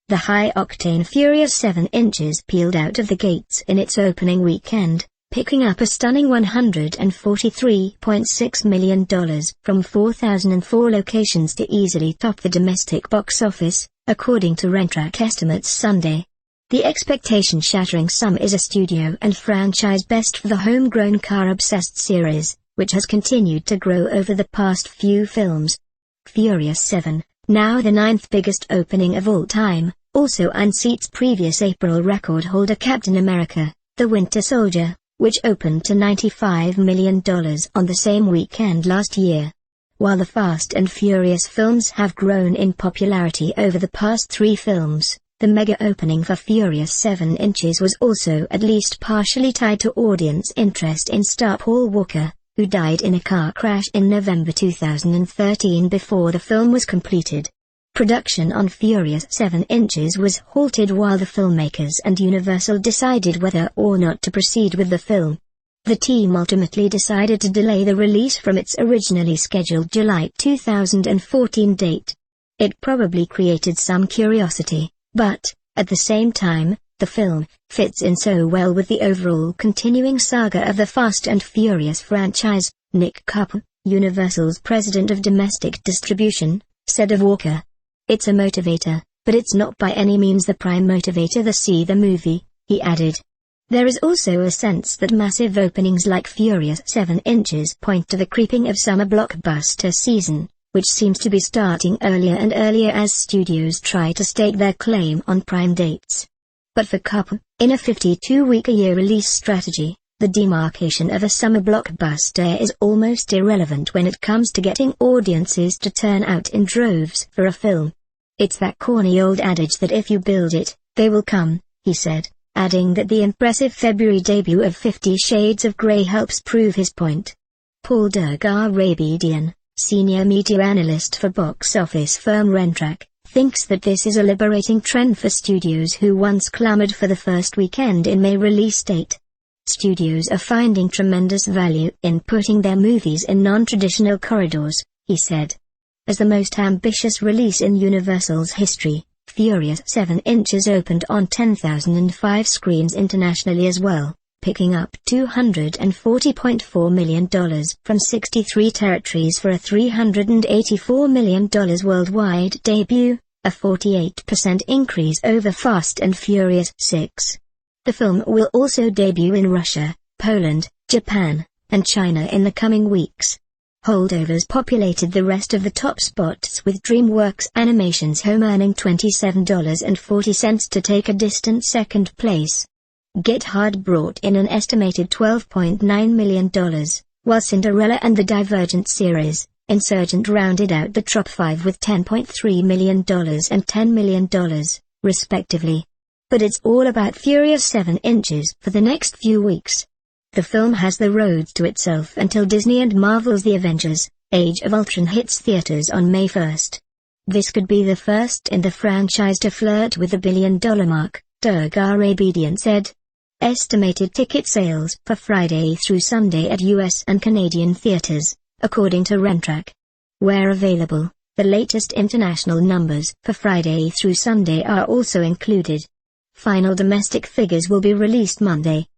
The high-octane Furious 7 inches peeled out of the gates in its opening weekend, picking up a stunning $143.6 million from 4,004 locations to easily top the domestic box office, according to Rentrack estimates Sunday. The expectation-shattering sum is a studio and franchise best for the homegrown car-obsessed series, which has continued to grow over the past few films. Furious 7, now the 9th biggest opening of all time, also unseats previous April record holder Captain America, The Winter Soldier, which opened to $95 million on the same weekend last year. While the Fast and Furious films have grown in popularity over the past 3 films, the mega opening for Furious 7 inches was also at least partially tied to audience interest in star Paul Walker, who died in a car crash in November 2013 before the film was completed. Production on Furious 7 inches was halted while the filmmakers and Universal decided whether or not to proceed with the film. The team ultimately decided to delay the release from its originally scheduled July 2014 date. It probably created some curiosity, but, at the same time, the film fits in so well with the overall continuing saga of the Fast and Furious franchise, Nick Copper, Universal's president of domestic distribution, said of Walker. It's a motivator, but it's not by any means the prime motivator to see the movie, he added. There is also a sense that massive openings like Furious 7 inches point to the creeping of summer blockbuster season, which seems to be starting earlier and earlier as studios try to stake their claim on prime dates. But for Copper, in a 52-week-a-year release strategy, the demarcation of a summer blockbuster is almost irrelevant when it comes to getting audiences to turn out in droves for a film. It's that corny old adage that if you build it, they will come, he said, adding that the impressive February debut of 50 Shades of Grey helps prove his point. Paul Dergarabedian, senior media analyst for box office firm Rentrack, thinks that this is a liberating trend for studios who once clamored for the first weekend in May release date. Studios are finding tremendous value in putting their movies in non-traditional corridors, he said. As the most ambitious release in Universal's history, Furious 7 inches opened on 10,005 screens internationally as well, picking up $240.4 million from 63 territories for a $384 million worldwide debut, a 48% increase over Fast and Furious 6. The film will also debut in Russia, Poland, Japan, and China in the coming weeks. Holdovers populated the rest of the top spots, with DreamWorks Animation's Home earning $27.40 to take a distant second place. Get Hard brought in an estimated $12.9 million, while Cinderella and the Divergent series, Insurgent rounded out the top 5 with $10.3 million and $10 million, respectively. But it's all about Furious 7 inches for the next few weeks. The film has the road to itself until Disney and Marvel's The Avengers: Age of Ultron hits theaters on May 1st. This could be the first in the franchise to flirt with the billion-dollar mark, Dergarabedian said. Estimated ticket sales for Friday through Sunday at US and Canadian theaters, according to Rentrack. Where available, the latest international numbers for Friday through Sunday are also included. Final domestic figures will be released Monday.